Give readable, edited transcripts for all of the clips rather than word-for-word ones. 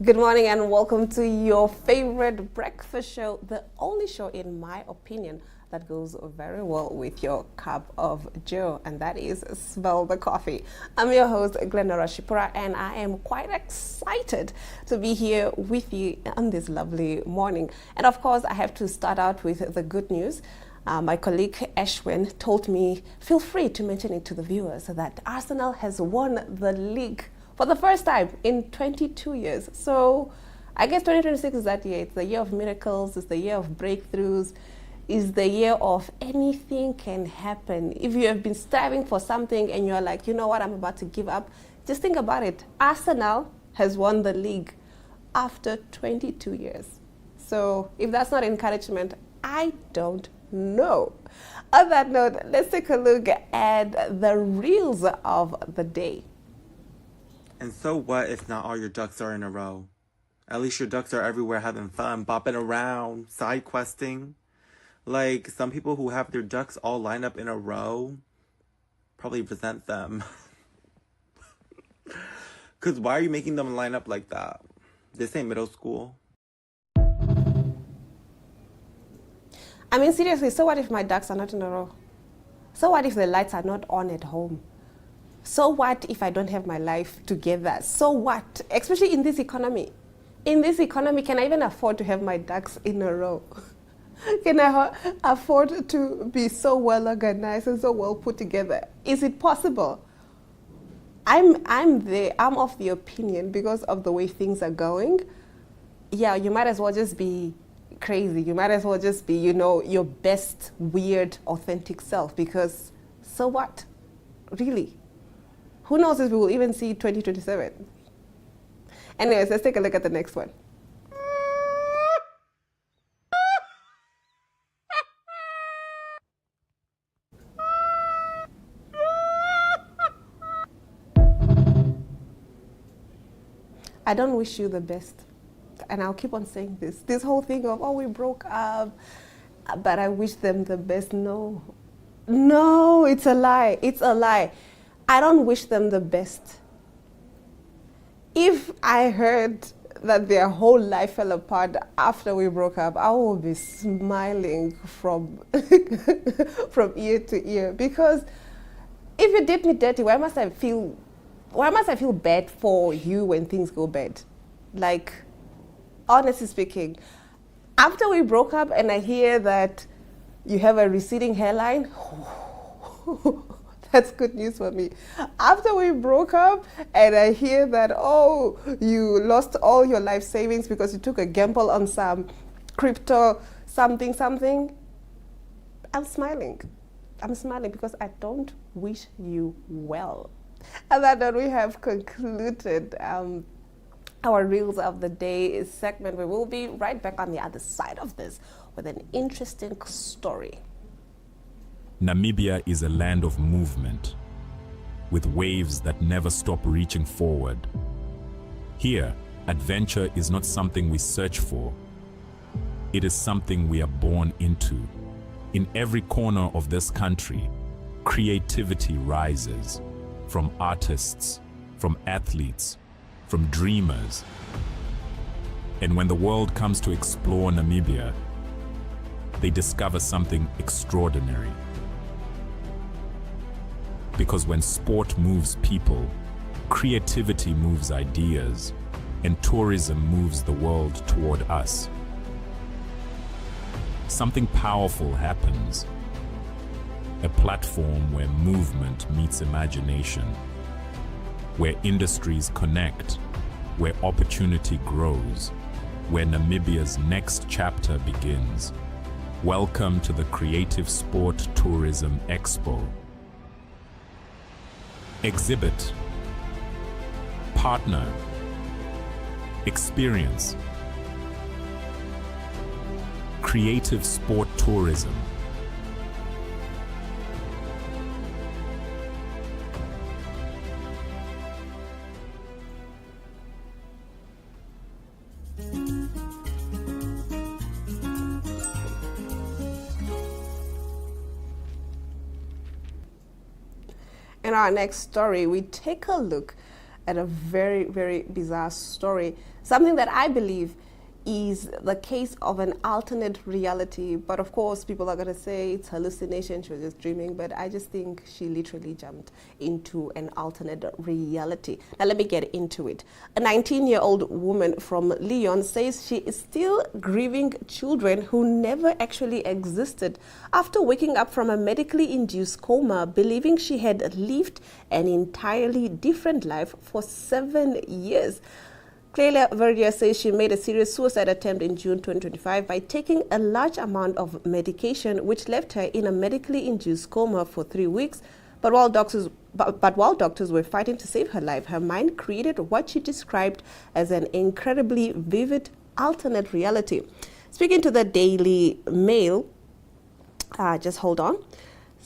Good morning and welcome to your favorite breakfast show, the only show, in my opinion, that goes very well with your cup of joe, and that is Smell the Coffee. I'm your host, Glenda Rashipura, and I am quite excited to be here with you on this lovely morning. And of course, I have to start out with the good news. My colleague Ashwin told me, feel free to mention it to the viewers, that Arsenal has won the league for the first time in 22 years. So I guess 2026 is that year. It's the year of miracles, it's the year of breakthroughs, it's the year of anything can happen. If you have been striving for something and you're like, you know what, I'm about to give up, just think about it. Arsenal has won the league after 22 years. So if that's not encouragement, I don't know. On that note, let's take a look at the reels of the day. And so what if not all your ducks are in a row? At least your ducks are everywhere having fun, bopping around, side questing. Like, some people who have their ducks all lined up in a row probably resent them. Because why are you making them line up like that? This ain't middle school. I mean, seriously, so what if my ducks are not in a row? So what if the lights are not on at home? So what if I don't have my life together? So what? Especially in this economy. In this economy, can I even afford to have my ducks in a row? Can I afford to be so well organized and so well put together? Is it possible? I'm of the opinion, because of the way things are going, yeah, you might as well just be crazy. You might as well just be, your best, weird, authentic self, because so what? Really? Who knows if we will even see 2027? Anyways, let's take a look at the next one. I don't wish you the best. And I'll keep on saying this. This whole thing of, oh, we broke up, but I wish them the best. No, it's a lie. It's a lie. I don't wish them the best. If I heard that their whole life fell apart after we broke up, I will be smiling from ear to ear. Because if you did me dirty, why must I feel bad for you when things go bad? Like, honestly speaking, after we broke up and I hear that you have a receding hairline, that's good news for me. After we broke up and I hear that, oh, you lost all your life savings because you took a gamble on some crypto something, I'm smiling. I'm smiling because I don't wish you well. And that note, we have concluded our Reels of the Day segment. We will be right back on the other side of this with an interesting story. Namibia is a land of movement, with waves that never stop reaching forward. Here, adventure is not something we search for. It is something we are born into. In every corner of this country, creativity rises, from artists, from athletes, from dreamers. And when the world comes to explore Namibia, they discover something extraordinary. Because when sport moves people, creativity moves ideas, and tourism moves the world toward us. Something powerful happens. A platform where movement meets imagination, where industries connect, where opportunity grows, where Namibia's next chapter begins. Welcome to the Creative Sport Tourism Expo. Exhibit, partner, experience. Creative Sport Tourism. In our next story, we take a look at a very, very bizarre story. Something that I believe is the case of an alternate reality. But of course, people are going to say it's hallucination, she was just dreaming. But I just think she literally jumped into an alternate reality. Now, let me get into it. A 19-year-old woman from Lyon says she is still grieving children who never actually existed after waking up from a medically induced coma, believing she had lived an entirely different life for 7 years. Clelia Verdier says she made a serious suicide attempt in June 2025 by taking a large amount of medication, which left her in a medically induced coma for 3 weeks. But while doctors were fighting to save her life, her mind created what she described as an incredibly vivid alternate reality. Speaking to the Daily Mail, just hold on.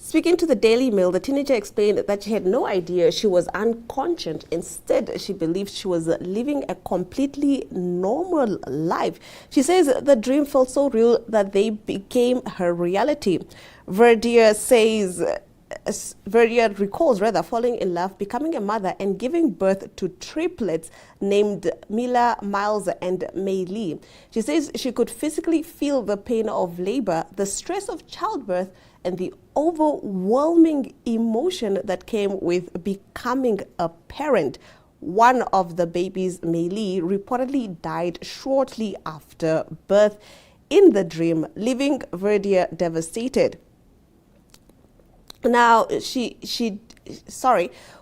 Speaking to the Daily Mail, the teenager explained that she had no idea she was unconscious. Instead, she believed she was living a completely normal life. She says the dream felt so real that they became her reality. Verdier recalls falling in love, becoming a mother, and giving birth to triplets named Mila, Miles, and Mei Li. She says she could physically feel the pain of labor, the stress of childbirth, and the overwhelming emotion that came with becoming a parent. One of the babies, Mei Li, reportedly died shortly after birth in the dream, leaving Verdier devastated. Now,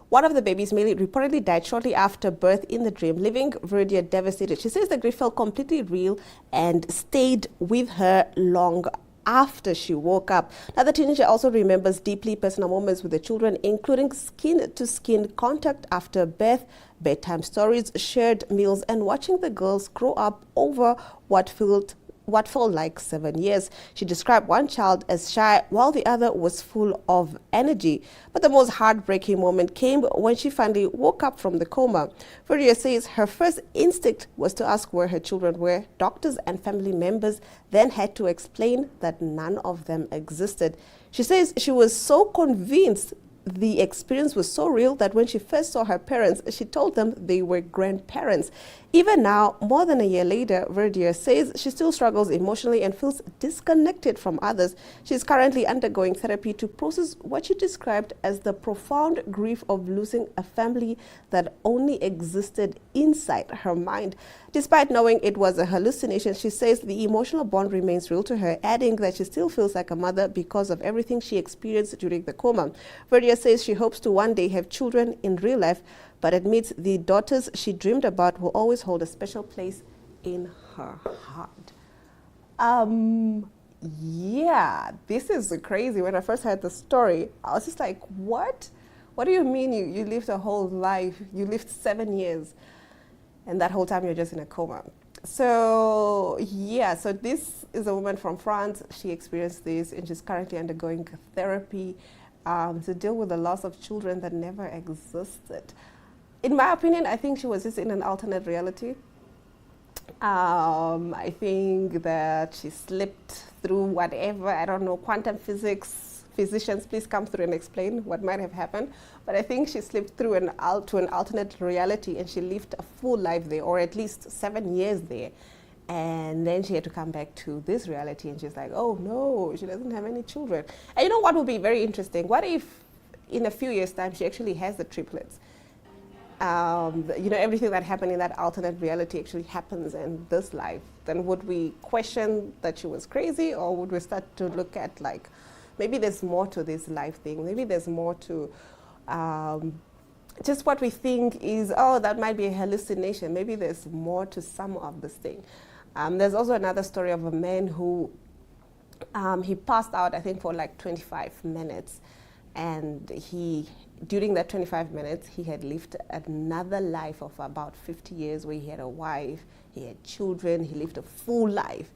one of the babies, Mei Li, reportedly died shortly after birth in the dream, leaving Verdier devastated. She says the grief felt completely real and stayed with her long after she woke up. Now, the teenager also remembers deeply personal moments with the children, including skin-to-skin contact after birth, bedtime stories, shared meals, and watching the girls grow up over what felt like 7 years. She described one child as shy while the other was full of energy. But the most heartbreaking moment came when she finally woke up from the coma. Verdier says her first instinct was to ask where her children were. Doctors and family members then had to explain that none of them existed. She says she was so convinced the experience was so real that when she first saw her parents, she told them they were grandparents. Even now, more than a year later, Verdier says she still struggles emotionally and feels disconnected from others. She's currently undergoing therapy to process what she described as the profound grief of losing a family that only existed inside her mind. Despite knowing it was a hallucination, she says the emotional bond remains real to her, adding that she still feels like a mother because of everything she experienced during the coma. Verdier says she hopes to one day have children in real life, but admits the daughters she dreamed about will always hold a special place in her heart. Yeah, this is crazy. When I first heard the story, I was just like, what? What do you mean you lived a whole life? You lived 7 years, and that whole time you're just in a coma. So yeah, so this is a woman from France. She experienced this, and she's currently undergoing therapy to deal with the loss of children that never existed. In my opinion, I think she was just in an alternate reality. I think that she slipped through whatever, I don't know, quantum physics. Physicians, please come through and explain what might have happened. But I think she slipped through to an alternate reality, and she lived a full life there, or at least 7 years there. And then she had to come back to this reality, and she's like, oh no, she doesn't have any children. And you know what would be very interesting? What if in a few years' time she actually has the triplets? Everything that happened in that alternate reality actually happens in this life. Then would we question that she was crazy, or would we start to look at like, maybe there's more to this life thing. Maybe there's more to just what we think is, oh, that might be a hallucination. Maybe there's more to some of this thing. There's also another story of a man who he passed out, I think, for like 25 minutes. And during that 25 minutes, he had lived another life of about 50 years where he had a wife, he had children, he lived a full life,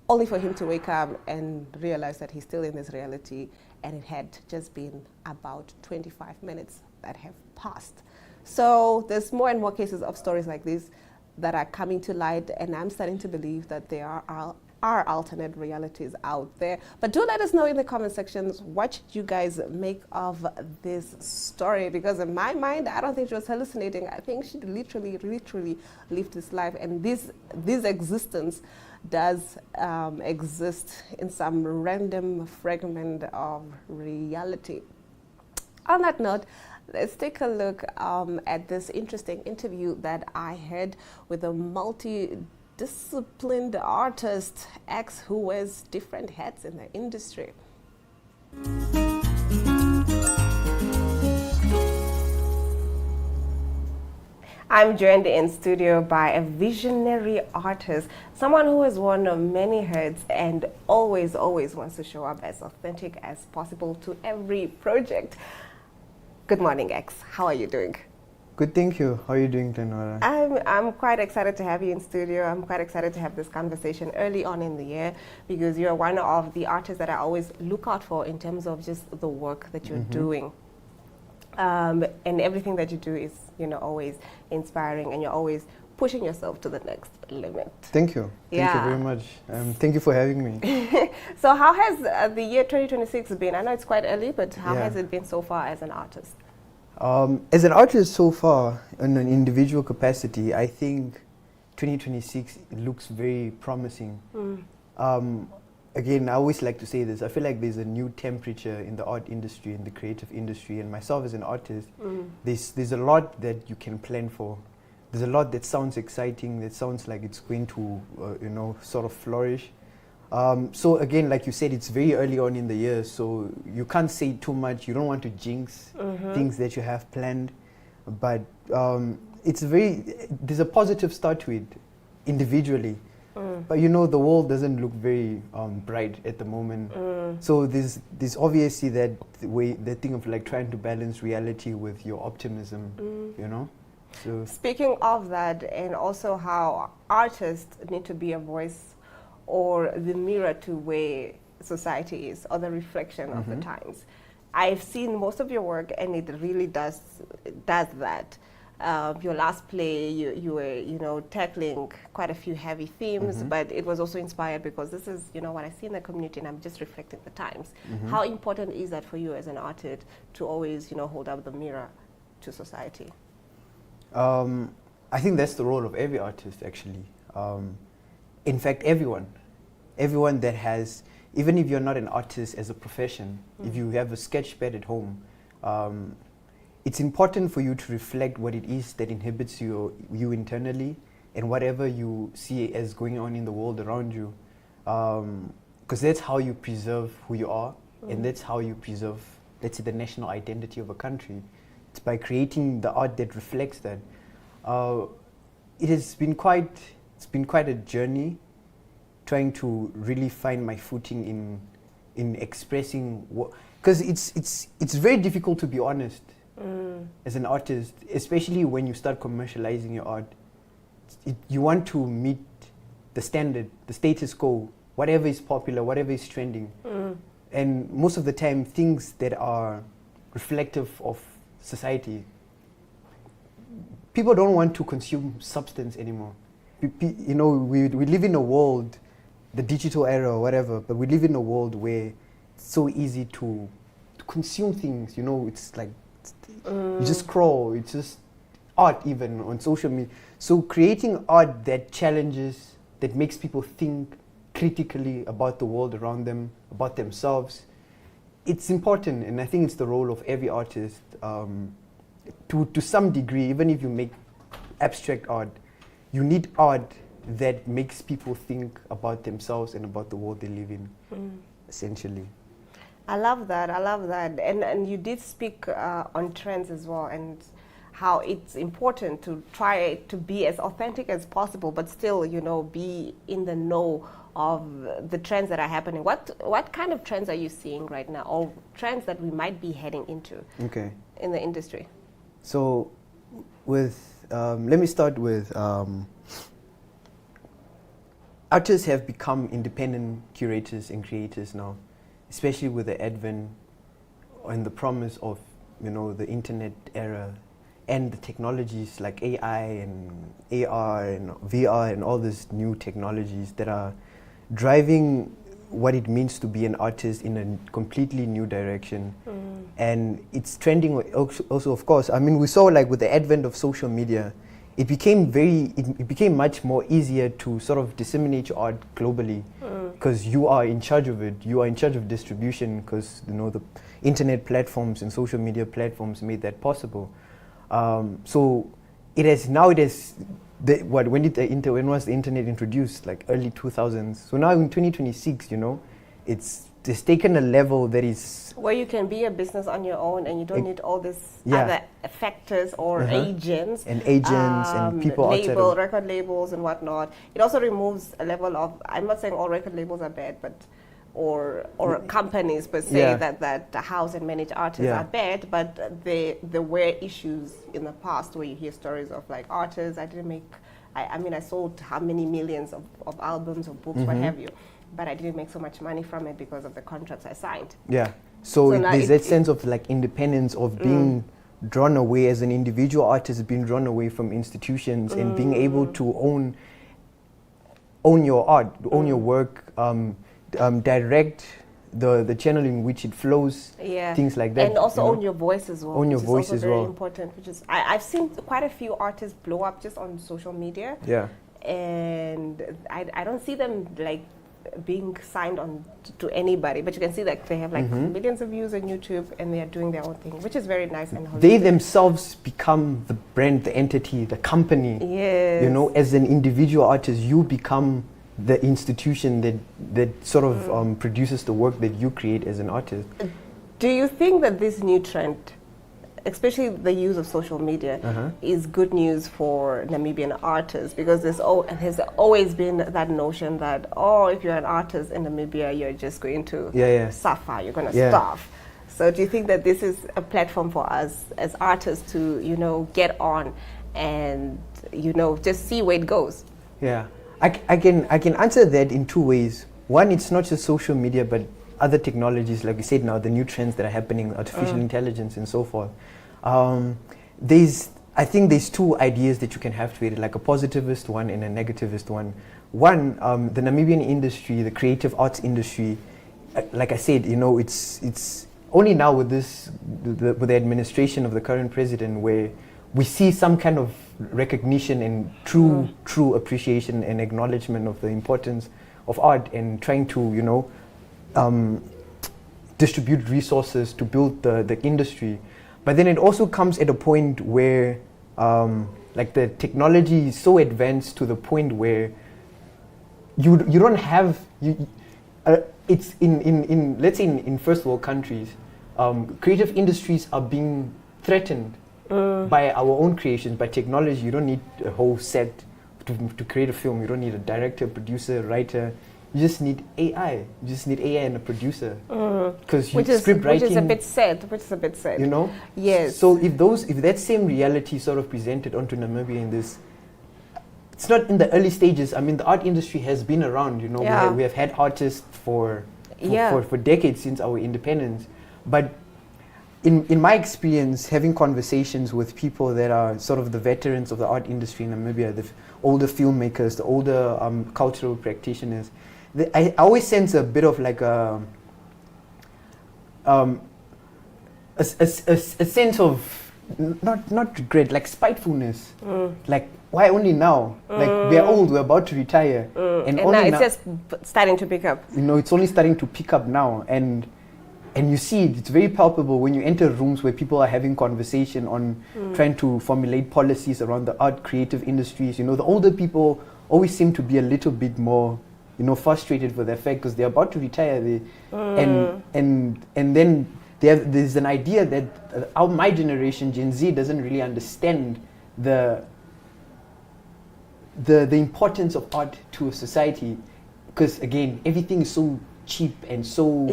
only for him to wake up and realize that he's still in this reality, and it had just been about 25 minutes that have passed. So there's more and more cases of stories like this that are coming to light, and I'm starting to believe that there are are alternate realities out there. But do let us know in the comment sections what you guys make of this story, because in my mind, I don't think she was hallucinating. I think she literally lived this life, and this existence does exist in some random fragment of reality. On that note, let's take a look at this interesting interview that I had with a multi-disciplined artist, X, who wears different hats in the industry. I'm joined in studio by a visionary artist, someone who has worn many hats and always wants to show up as authentic as possible to every project. Good morning, X. How are you doing? Good, thank you. How are you doing, Glenora? I'm quite excited to have you in studio. I'm quite excited to have this conversation early on in the year, because you're one of the artists that I always look out for in terms of just the work that you're doing. And everything that you do is, always inspiring, and you're always pushing yourself to the next limit. Thank you. Thank you very much. Thank you for having me. So how has the year 2026 been? I know it's quite early, but how has it been so far as an artist? As an artist so far, in an individual capacity, I think 2026 looks very promising. Again, I always like to say this. I feel like there's a new temperature in the art industry, in the creative industry, and myself as an artist, there's a lot that you can plan for. There's a lot that sounds exciting, that sounds like it's going to, sort of flourish. So again, like you said, it's very early on in the year, so you can't say too much. You don't want to jinx things that you have planned, but there's a positive start to it individually. But the world doesn't look very bright at the moment. So there's obviously that thing of like trying to balance reality with your optimism, So speaking of that, and also how artists need to be a voice or the mirror to where society is, or the reflection of the times. I've seen most of your work, and it really does that. Your last play, you were, tackling quite a few heavy themes, but it was also inspired because this is, what I see in the community, and I'm just reflecting the times. How important is that for you as an artist to always, hold up the mirror to society? I think that's the role of every artist, actually. In fact, everyone that has, even if you're not an artist as a profession, if you have a sketch pad at home, it's important for you to reflect what it is that inhibits you internally, and whatever you see as going on in the world around you, because that's how you preserve who you are, and that's how you preserve, let's say, the national identity of a country. It's by creating the art that reflects that. It's been quite a journey, trying to really find my footing in expressing what, because it's very difficult to be honest as an artist, especially when you start commercializing your art. You want to meet the standard, the status quo, whatever is popular, whatever is trending, and most of the time things that are reflective of society. People don't want to consume substance anymore. We live in a world, the digital era or whatever, but we live in a world where it's so easy to consume things. It's like you just scroll. It's just art, even on social media. So creating art that challenges, that makes people think critically about the world around them, about themselves, it's important, and I think it's the role of every artist to some degree. Even if you make abstract art, you need art that makes people think about themselves and about the world they live in, essentially. I love that. And you did speak on trends as well, and how it's important to try to be as authentic as possible, but still, be in the know of the trends that are happening. What kind of trends are you seeing right now, or trends that we might be heading into in the industry? So let me start with artists have become independent curators and creators now, especially with the advent and the promise of the internet era and the technologies like AI and AR and VR and all these new technologies that are driving what it means to be an artist in a completely new direction. And it's trending also, of course. I mean, we saw like with the advent of social media, it became it became much more easier to sort of disseminate your art globally, because you are in charge of it. You are in charge of distribution, because you know the internet platforms and social media platforms made that possible. So it has when was the internet introduced? Like early 2000s. So now in 2026, you know, it's taken a level that is where you can be a business on your own and you don't need all these Yeah. other factors or agents and people outside of record labels and whatnot. It also removes a level of, I'm not saying all record labels are bad, but or companies per se Yeah. that house and manage artists Yeah. are bad, but there were issues in the past where you hear stories of like artists, I mean I sold how many millions of albums or books, what have you, but I didn't make so much money from it because of the contracts I signed. Yeah. So So now there's that sense of like independence of being drawn away as an individual artist, being drawn away from institutions and being able to own your art, own your work, direct the channel in which it flows, things like that. And also you know? own your voice as well. Own your which voice is also as very well. important, which is I've seen quite a few artists blow up just on social media. Yeah. And I don't see them like being signed on to anybody, but you can see that they have like millions of views on YouTube and they are doing their own thing, which is very nice and holistic. They themselves become the brand, the entity, the company. Yes. You know, as an individual artist, you become the institution that sort of produces the work that you create as an artist. Do you think that this new trend, especially the use of social media, is good news for Namibian artists? Because there's always been that notion that, if you're an artist in Namibia, you're just going to suffer, you're going to starve. So do you think that this is a platform for us as artists to, you know, get on and, you know, just see where it goes? Yeah. I can answer that in two ways. One, it's not just social media, but other technologies, like we said now, the new trends that are happening, artificial intelligence and so forth. I think there's two ideas that you can have to it, like a positivist one and a negativist one. One, the Namibian industry, the creative arts industry, like I said, you know, it's only now with with the administration of the current president where we see some kind of recognition and true appreciation and acknowledgement of the importance of art and trying to, you know, distribute resources to build the industry. But then it also comes at a point where like the technology is so advanced to the point where you don't have it's in let's say in first world countries, creative industries are being threatened by our own creations, by technology. You don't need a whole set to create a film. You don't need a director, producer, writer. You just need AI. You just need AI and a producer. Because script writing, which is a bit sad. You know. Yes. So if that same reality sort of presented onto Namibia in this, it's not in the early stages. I mean, the art industry has been around. You know, we have had artists for decades since our independence. But in my experience, having conversations with people that are sort of the veterans of the art industry in Namibia, the older filmmakers, the older cultural practitioners, I always sense a bit of like a sense of not regret, like spitefulness. Like, why only now? Like, we're old, we're about to retire, and now it's just starting to pick up. You know, it's only starting to pick up now, and you see it's very palpable when you enter rooms where people are having conversation on trying to formulate policies around the art creative industries. You know, the older people always seem to be a little bit more, you know, frustrated with the fact because they're about to retire. And then there's an idea that my generation, Gen Z, doesn't really understand the importance of art to a society, because again, everything is so cheap and so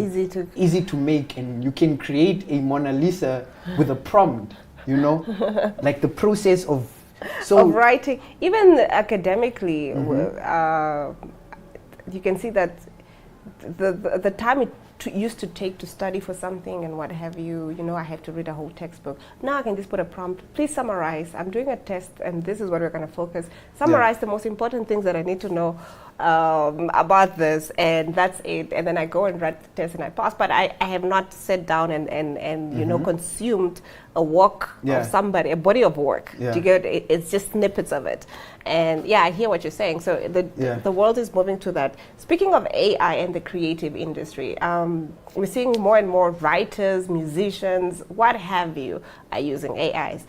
easy to make, and you can create a Mona Lisa with a prompt, you know. Like the process of writing, even academically, you can see that the time it used to take to study for something and what have you, you know, I have to read a whole textbook. Now I can just put a prompt, please summarize, I'm doing a test and this is what we're going to focus. Summarize the most important things that I need to know about this, and that's it. And then I go and write the test and I pass. But I have not sat down and you know, consumed a work of somebody, a body of work. Do you get it? It's just snippets of it. And yeah, I hear what you're saying. So the world is moving to that. Speaking of AI and the creative industry, we're seeing more and more writers, musicians, what have you, are using AIs.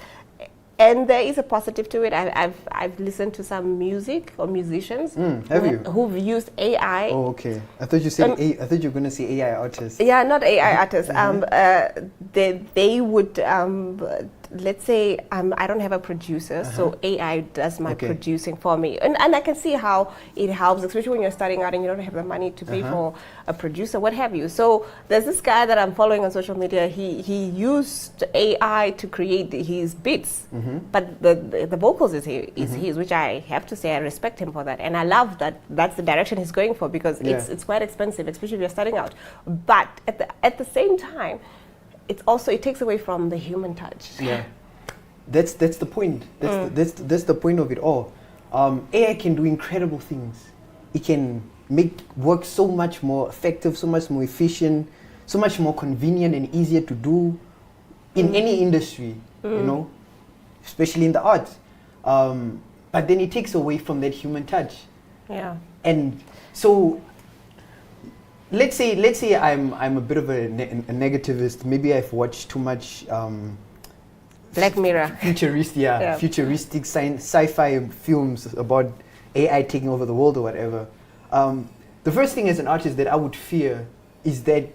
And there is a positive to it. I've listened to some music or musicians who've used AI. Oh, okay. I thought you said I thought you were going to say AI artists. Yeah, not AI artists. They would let's say I don't have a producer, so AI does my producing for me, and I can see how it helps, especially when you're starting out and you don't have the money to pay for a producer, what have you. So there's this guy that I'm following on social media. He used AI to create his beats, but the vocals is his, which I have to say I respect him for that, and I love that that's the direction he's going for, because it's quite expensive, especially if you're starting out. But at the same time, it takes away from the human touch. Yeah, that's the point. That's the point of it all. AI can do incredible things. It can make work so much more effective, so much more efficient, so much more convenient and easier to do in any industry. You know, especially in the arts. But then it takes away from that human touch. Yeah. And so, let's say I'm a bit of a negativist. Maybe I've watched too much Black Mirror, futuristic sci-fi films about AI taking over the world or whatever. The first thing as an artist that I would fear is that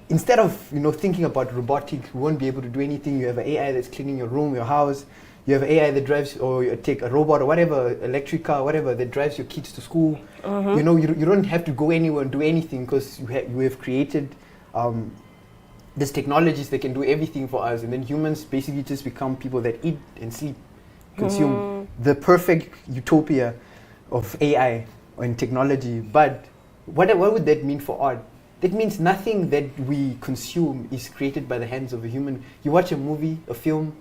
instead of thinking about robotics, we won't be able to do anything. You have an AI that's cleaning your room, your house. You have AI that drives, or you take a robot or whatever, electric car, whatever, that drives your kids to school. You don't have to go anywhere and do anything, because you have created these technologies that can do everything for us, and then humans basically just become people that eat and sleep, consume. The perfect utopia of AI and technology. But what would that mean for art? That means nothing that we consume is created by the hands of a human. You watch a movie, a film,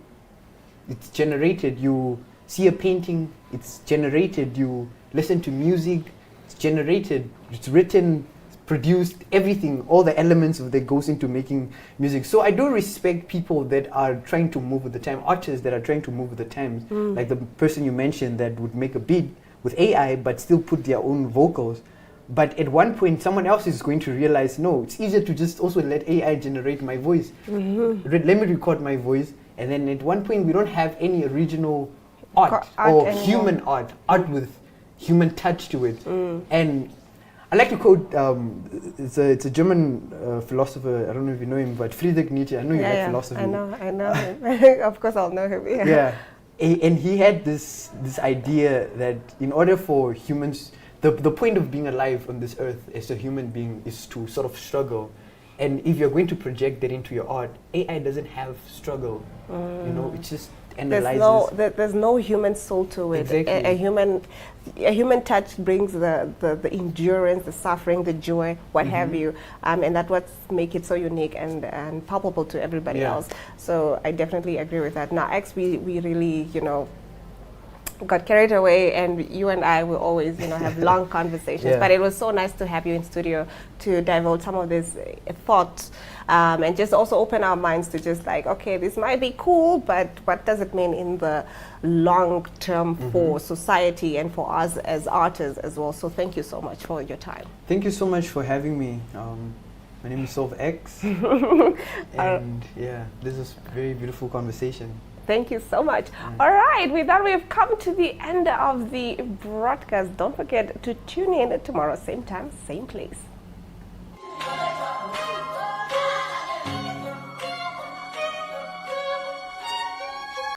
it's generated. You see a painting, it's generated. You listen to music, it's generated. It's written, it's produced, everything, all the elements that goes into making music. So I do respect people that are trying to move with the time, artists that are trying to move with the times, like the person you mentioned that would make a beat with AI but still put their own vocals. But at one point, someone else is going to realize, no, it's easier to just also let AI generate my voice. Let me record my voice. And then at one point, we don't have any original art or anymore. Human art with human touch to it. And I like to quote, it's a German philosopher, I don't know if you know him, but Friedrich Nietzsche. I know you like philosophy. I know him. Of course I'll know him. Yeah. And he had this idea that in order for humans, the point of being alive on this earth as a human being is to sort of struggle. And if you're going to project that into your art, AI doesn't have struggle. It just analyzes. There's no human soul to it. Exactly. A human touch brings the endurance, the suffering, the joy, what have you, and that's what makes it so unique and palpable to everybody else. So I definitely agree with that. Now, X, we really, got carried away, and you and I will always, have long conversations. But it was so nice to have you in studio to divulge some of this thoughts, and just also open our minds to just like, okay, this might be cool, but what does it mean in the long term for society and for us as artists as well? So thank you so much for your time. Thank you so much for having me. My name is Solve X, and this is a very beautiful conversation. Thank you so much. All right, with that, we've come to the end of the broadcast. Don't forget to tune in tomorrow, same time, same place.